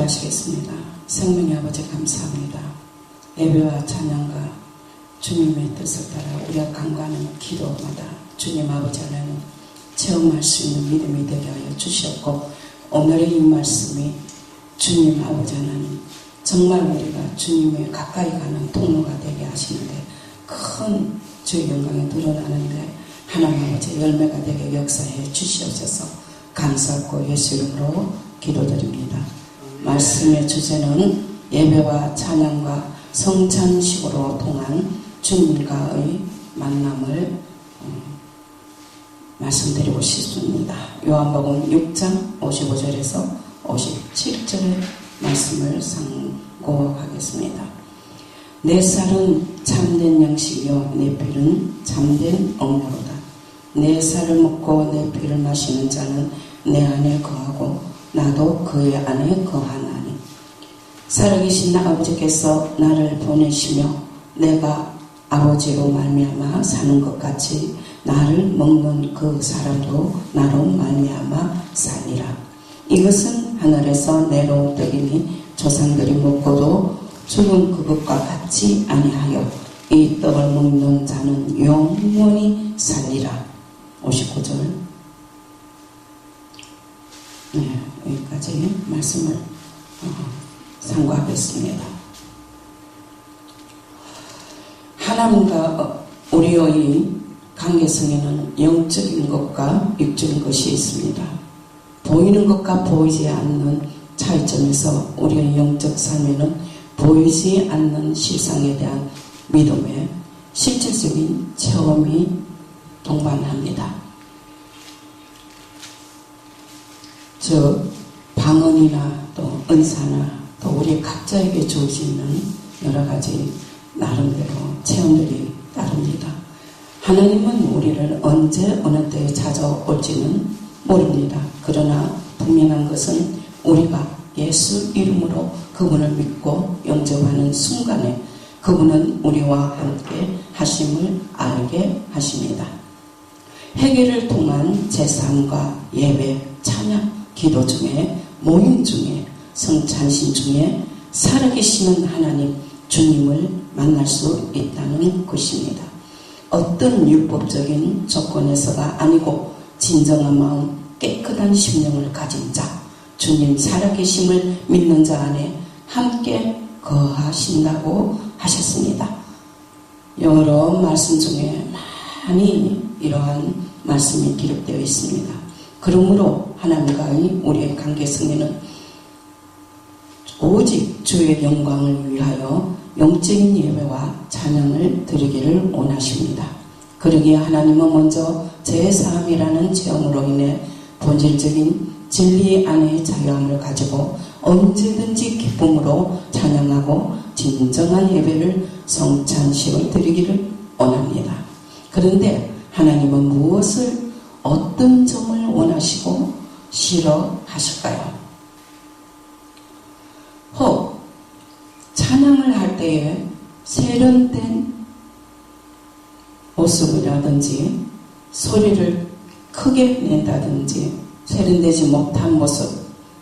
기도하시겠습니다. 생명의 아버지 감사합니다. 예배와 찬양과 주님의 뜻을 따라 우리가 간구하는 기도마다 주님 아버지 안에는 체험할 수 있는 믿음이 되게 하여 주시옵고, 오늘의 이 말씀이 주님 아버지 하나님 정말 우리가 주님의 가까이 가는 통로가 되게 하시는데 큰 주의 영광이 드러나는데 하나님 아버지 열매가 되게 역사해 주시옵소서. 감사하고 예수 이름으로 기도드립니다. 말씀의 주제는 예배와 찬양과 성찬식으로 통한 주님과의 만남을 말씀드리고 싶습니다. 요한복음 6장 55절에서 57절의 말씀을 상고하겠습니다. 내 살은 참된 양식이요 내 피는 참된 음료로다. 내 살을 먹고 내 피를 마시는 자는 내 안에 거하고 나도 그의 안에 거하나니, 살아계신 아버지께서 나를 보내시며 내가 아버지로 말미암아 사는 것 같이 나를 먹는 그 사람도 나로 말미암아 사니라. 이것은 하늘에서 내려온 떡이니 조상들이 먹고도 죽은 그것과 같지 아니하여 이 떡을 먹는 자는 영원히 살리라. 59절. 네, 여기까지 말씀을 상고하겠습니다. 하나님과 우리의 관계성에는 영적인 것과 육적인 것이 있습니다. 보이는 것과 보이지 않는 차이점에서 우리의 영적 삶에는 보이지 않는 실상에 대한 믿음의 실질적인 체험이 동반합니다. 즉 방언이나 또 은사나 또 우리 각자에게 주어지는 여러 가지 나름대로 체험들이 따릅니다. 하나님은 우리를 언제 어느 때에 찾아올지는 모릅니다. 그러나 분명한 것은 우리가 예수 이름으로 그분을 믿고 영접하는 순간에 그분은 우리와 함께 하심을 알게 하십니다. 회개를 통한 제사함과 예배, 찬양, 기도 중에, 모임 중에, 성찬신 중에 살아계시는 하나님 주님을 만날 수 있다는 것입니다. 어떤 율법적인 조건에서가 아니고 진정한 마음, 깨끗한 심령을 가진 자, 주님 살아계심을 믿는 자 안에 함께 거하신다고 하셨습니다. 여러 말씀 중에 많이 이러한 말씀이 기록되어 있습니다. 그러므로 하나님과의 우리의 관계성에는 오직 주의 영광을 위하여 영적인 예배와 찬양을 드리기를 원하십니다. 그러기에 하나님은 먼저 제사함이라는 체험으로 인해 본질적인 진리 안의 자유함을 가지고 언제든지 기쁨으로 찬양하고 진정한 예배를 성찬식을 드리기를 원합니다. 그런데 하나님은 무엇을, 어떤 점을 원하시고 싫어하실까요? 혹 찬양을 할 때에 세련된 모습이라든지 소리를 크게 낸다든지 세련되지 못한 모습,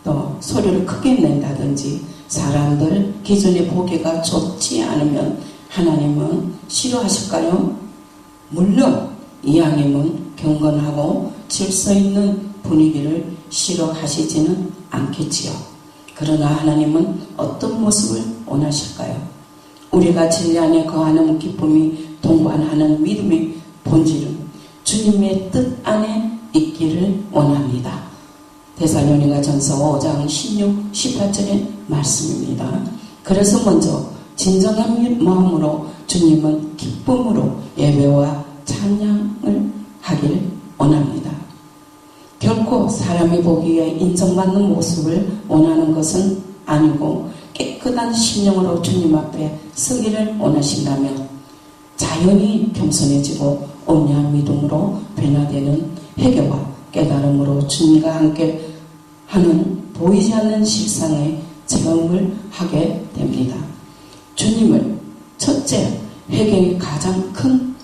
또 소리를 크게 낸다든지 사람들 기준에 보기가 좋지 않으면 하나님은 싫어하실까요? 물론 이왕이면 경건하고 질서 있는 분위기를 싫어하시지는 않겠지요. 그러나 하나님은 어떤 모습을 원하실까요? 우리가 진리 안에 거하는 기쁨이 동반하는 믿음의 본질은 주님의 뜻 안에 있기를 원합니다. 데살로니가전서 5장 16, 18절의 말씀입니다. 그래서 먼저 진정한 마음으로 주님은 기쁨으로 예배와 찬양을 하길 원합니다. 결코 사람이 보기에 인정받는 모습을 원하는 것은 아니고 깨끗한 심령으로 주님 앞에 서기를 원하신다면 자연히 겸손해지고 온유한 믿음으로 변화되는 회개와 깨달음으로 주님과 함께 하는 보이지 않는 실상의 체험을 하게 됩니다. 주님을 첫째 회개의 가장 큰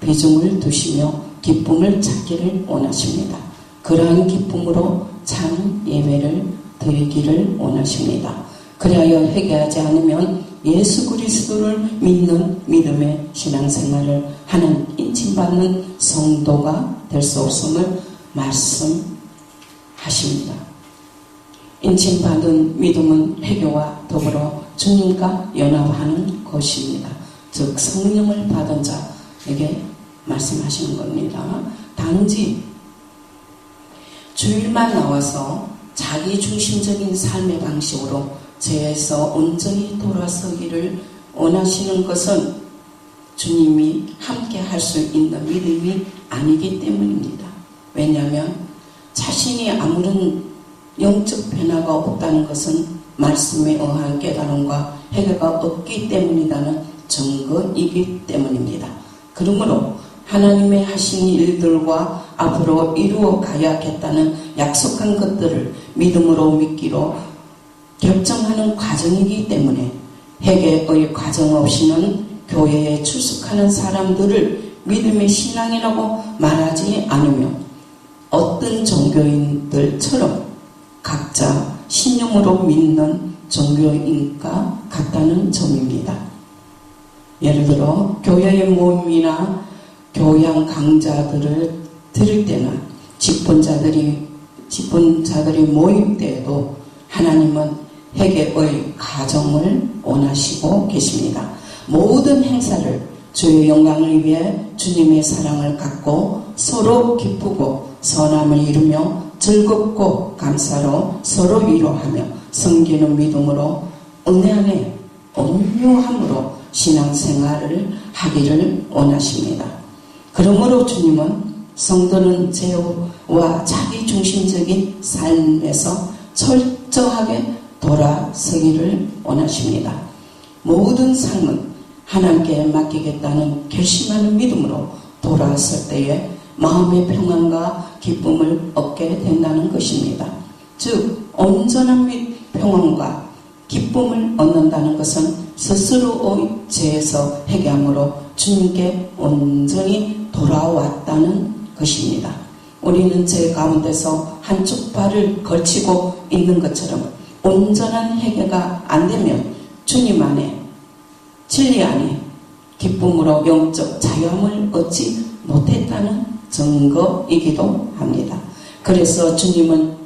비중을 두시며 기쁨을 찾기를 원하십니다. 그러한 기쁨으로 참 예배를 드려 되기를 원하십니다. 그리하여 회개하지 않으면 예수 그리스도를 믿는 믿음의 신앙생활을 하는 인침받는 성도가 될 수 없음을 말씀하십니다. 인침받은 믿음은 회개와 더불어 주님과 연합하는 것입니다. 즉 성령을 받은 자에게 말씀하시는 겁니다. 단지 주일만 나와서 자기 중심적인 삶의 방식으로 죄에서 온전히 돌아서기를 원하시는 것은 주님이 함께 할 수 있는 믿음이 아니기 때문입니다. 왜냐하면 자신이 아무런 영적 변화가 없다는 것은 말씀에 의한 깨달음과 회개가 없기 때문이라는 증거이기 때문입니다. 그러므로 하나님의 하신 일들과 앞으로 이루어 가야겠다는 약속한 것들을 믿음으로 믿기로 결정하는 과정이기 때문에 회개의 과정 없이는 교회에 출석하는 사람들을 믿음의 신앙이라고 말하지 않으며 어떤 종교인들처럼 각자 신념으로 믿는 종교인과 같다는 점입니다. 예를 들어 교회의 모임이나 교양 강좌들을 들을 때나 직분자들이 모임 때에도 하나님은 회개의 과정을 원하시고 계십니다. 모든 행사를 주의 영광을 위해 주님의 사랑을 갖고 서로 기쁘고 선함을 이루며 즐겁고 감사로 서로 위로하며 섬기는 믿음으로 은혜 안에 온유함으로 신앙생활을 하기를 원하십니다. 그러므로 주님은 성도는 죄와 자기 중심적인 삶에서 철저하게 돌아서기를 원하십니다. 모든 삶은 하나님께 맡기겠다는 결심하는 믿음으로 돌아설 때에 마음의 평안과 기쁨을 얻게 된다는 것입니다. 즉 온전한 평안과 기쁨을 얻는다는 것은 스스로의 죄에서 회개함으로 주님께 온전히 돌아왔다는 것입니다. 우리는 죄 가운데서 한쪽 발을 걸치고 있는 것처럼 온전한 회개가 안 되면 주님 안에 진리 안에 기쁨으로 영적 자유함을 얻지 못했다는 증거이기도 합니다. 그래서 주님은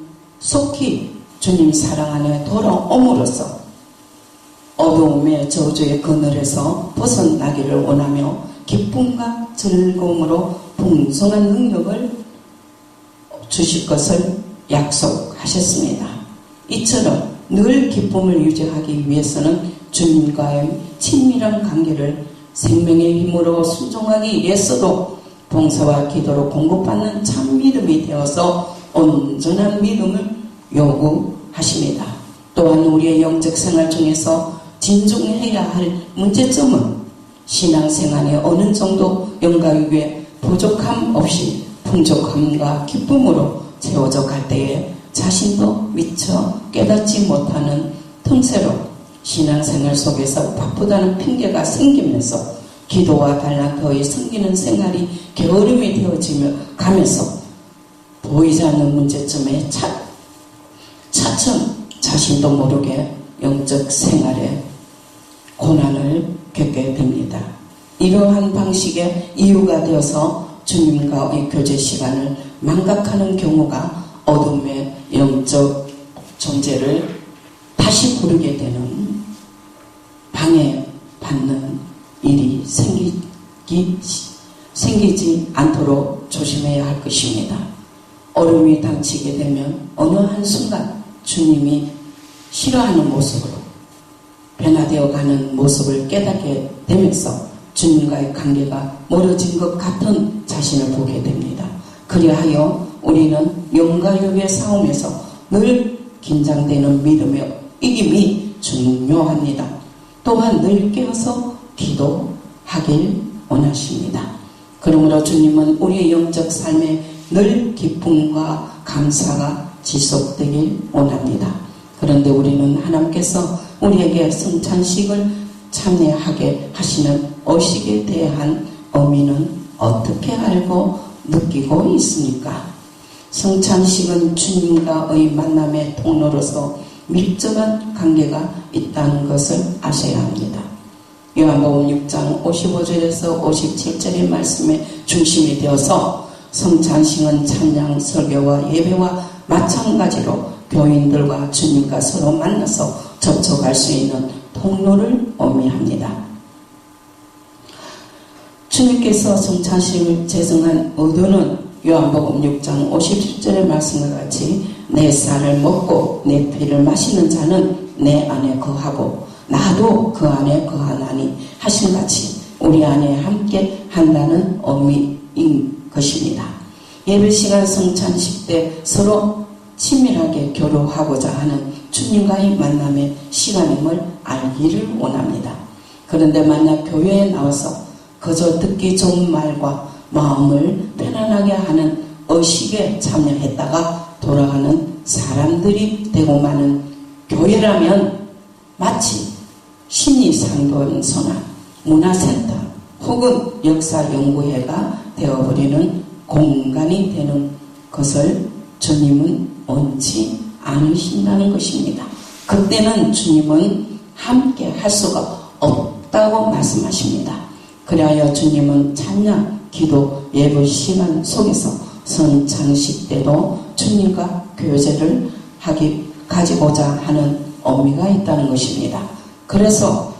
속히 주님 사랑 안에 돌아옴으로써 어두움의 저주의 그늘에서 벗어나기를 원하며 기쁨과 즐거움으로 풍성한 능력을 주실 것을 약속하셨습니다. 이처럼 늘 기쁨을 유지하기 위해서는 주님과의 친밀한 관계를 생명의 힘으로 순종하기 위해서도 봉사와 기도로 공급받는 참 믿음이 되어서 온전한 믿음을 요구하십니다. 또한 우리의 영적 생활 중에서 진중해야 할 문제점은 신앙생활에 어느 정도 영광 위에 부족함 없이 풍족함과 기쁨으로 채워져 갈 때에 자신도 미처 깨닫지 못하는 틈새로 신앙생활 속에서 바쁘다는 핑계가 생기면서 기도와 달란트의 섬기는 생활이 게으름이 되어지며 가면서 보이지 않는 문제점에 차츰 자신도 모르게 영적 생활에 고난을 겪게 됩니다. 이러한 방식의 이유가 되어서 주님과의 교제 시간을 망각하는 경우가 어둠의 영적 존재를 다시 부르게 되는 방해받는 일이 생기지 않도록 조심해야 할 것입니다. 얼음이 닫히게 되면 어느 한순간 주님이 싫어하는 모습으로 변화되어 가는 모습을 깨닫게 되면서 주님과의 관계가 멀어진 것 같은 자신을 보게 됩니다. 그리하여 우리는 영과 육의 싸움에서 늘 긴장되는 믿음의 이김이 중요합니다. 또한 늘 깨어서 기도하길 원하십니다. 그러므로 주님은 우리의 영적 삶에 늘 기쁨과 감사가 지속되길 원합니다. 그런데 우리는 하나님께서 우리에게 성찬식을 참여하게 하시는 의식에 대한 의미는 어떻게 알고 느끼고 있습니까? 성찬식은 주님과의 만남의 통로로서 밀접한 관계가 있다는 것을 아셔야 합니다. 요한복음 6장 55절에서 57절의 말씀에 중심이 되어서 성찬식은 찬양, 설교와 예배와 마찬가지로 교인들과 주님과 서로 만나서 접촉할 수 있는 통로를 의미합니다. 주님께서 성찬식을 제정한 의도는 요한복음 6장 57절의 말씀과 같이 내 살을 먹고 내 피를 마시는 자는 내 안에 거하고 나도 그 안에 거하나니 하신같이 우리 안에 함께 한다는 의미인 것입니다. 예배시간 성찬식 때 서로 친밀하게 교류하고자 하는 주님과의 만남의 시간임을 알기를 원합니다. 그런데 만약 교회에 나와서 그저 듣기 좋은 말과 마음을 편안하게 하는 의식에 참여했다가 돌아가는 사람들이 되고 마는 교회라면 마치 심리상담소나 문화센터 혹은 역사연구회가 되어버리는 공간이 되는 것을 주님은 원치 않으신다는 것입니다. 그때는 주님은 함께 할 수가 없다고 말씀하십니다. 그리하여 주님은 찬양, 기도, 예배 시간 속에서 성찬식 때도 주님과 교제를 가지고자 하는 의미가 있다는 것입니다. 그래서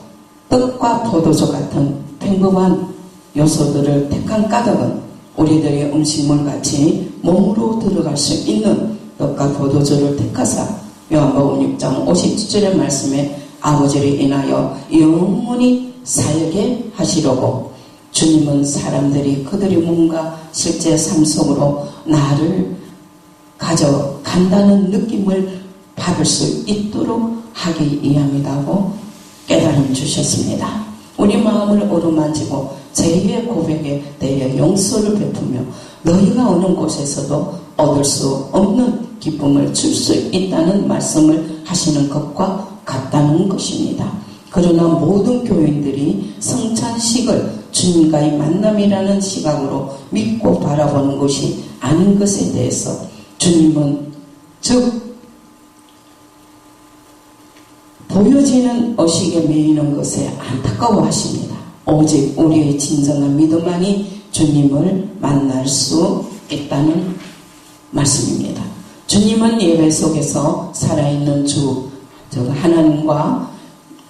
떡과 포도주 같은 평범한 요소들을 택한 까닭은 우리들의 음식물같이 몸으로 들어갈 수 있는 떡과 포도주를 택하사 요한복음 6장 57절의 말씀에 아버지를 인하여 영원히 살게 하시려고 주님은 사람들이 그들의 몸과 실제 삶 속으로 나를 가져간다는 느낌을 받을 수 있도록 하기 위함이라고 깨달음 주셨습니다. 우리 마음을 어루만지고 제2의 고백에 대해 용서를 베푸며 너희가 어느 곳에서도 얻을 수 없는 기쁨을 줄 수 있다는 말씀을 하시는 것과 같다는 것입니다. 그러나 모든 교인들이 성찬식을 주님과의 만남이라는 시각으로 믿고 바라보는 것이 아닌 것에 대해서 주님은 보여지는 의식에 매이는 것에 안타까워하십니다. 오직 우리의 진정한 믿음만이 주님을 만날 수 있다는 말씀입니다. 주님은 예배 속에서 살아있는 주, 즉 하나님과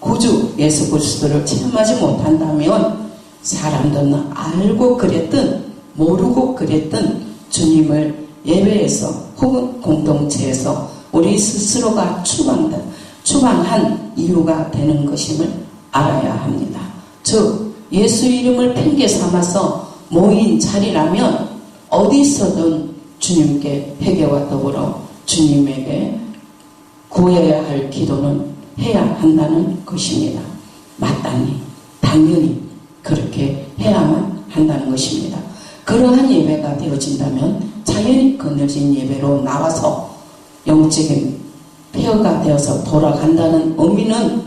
구주 예수 그리스도를 체험하지 못한다면 사람들은 알고 그랬든 모르고 그랬든 주님을 예배에서 혹은 공동체에서 우리 스스로가 추방한 이유가 되는 것임을 알아야 합니다. 즉 예수 이름을 핑계 삼아서 모인 자리라면 어디서든 주님께 회개와 더불어 주님에게 구해야 할 기도는 해야 한다는 것입니다. 마땅히 당연히 그렇게 해야만 한다는 것입니다. 그러한 예배가 되어진다면 자연히 거느진 예배로 나와서 영적인 폐허가 되어서 돌아간다는 의미는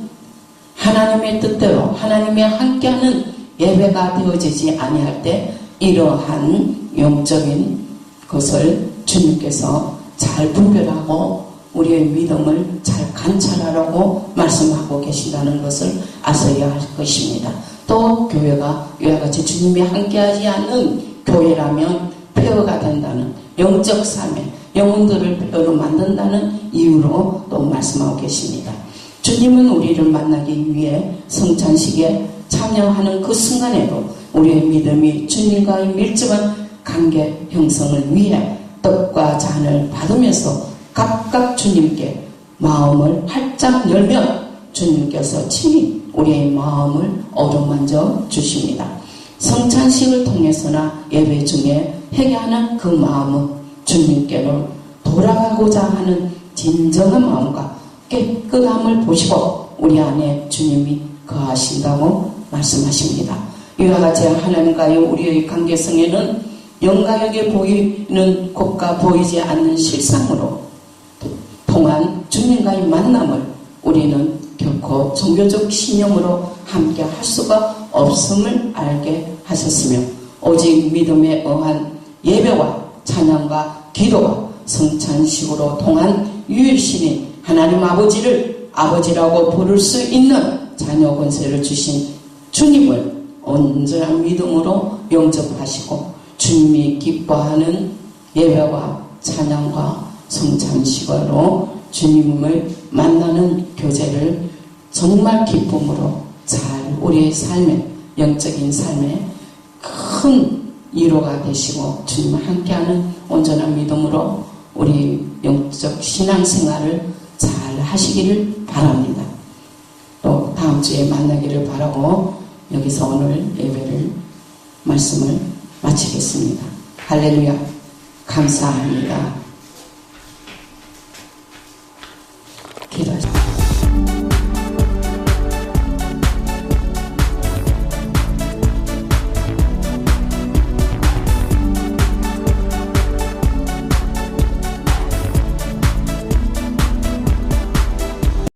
하나님의 뜻대로 하나님이 함께하는 예배가 되어지지 아니할 때 이러한 영적인 것을 주님께서 잘 분별하고 우리의 믿음을 잘 관찰하라고 말씀하고 계신다는 것을 아셔야 할 것입니다. 또 교회가 이와 같이 주님이 함께하지 않는 교회라면 폐허가 된다는 영적 삶에 영혼들을 폐허로 만든다는 이유로 또 말씀하고 계십니다. 주님은 우리를 만나기 위해 성찬식에 참여하는 그 순간에도 우리의 믿음이 주님과의 밀접한 관계 형성을 위해 떡과 잔을 받으면서 각각 주님께 마음을 활짝 열면 주님께서 친히 우리의 마음을 어루만져 주십니다. 성찬식을 통해서나 예배 중에 회개하는 그 마음은 주님께로 돌아가고자 하는 진정한 마음과 깨끗함을 보시고 우리 안에 주님이 거하신다고 말씀하십니다. 이와 같이 하나님과의 우리의 관계성에는 영가하게 보이는 것과 보이지 않는 실상으로 통한 주님과의 만남을 우리는 결코 종교적 신념으로 함께 할 수가 없음을 알게 하셨으며 오직 믿음에 의한 예배와 찬양과 기도와 성찬식으로 통한 유일신인 하나님 아버지를 아버지라고 부를 수 있는 자녀 권세를 주신 주님을 온전한 믿음으로 영접하시고 주님이 기뻐하는 예배와 찬양과 성찬식으로 주님을 만나는 교제를 정말 기쁨으로 잘 우리의 삶에 영적인 삶에 큰 위로가 되시고 주님과 함께하는 온전한 믿음으로 우리 영적 신앙생활을 잘 하시기를 바랍니다. 또 다음 주에 만나기를 바라고 여기서 오늘 예배를 말씀을 마치겠습니다. 할렐루야. 감사합니다.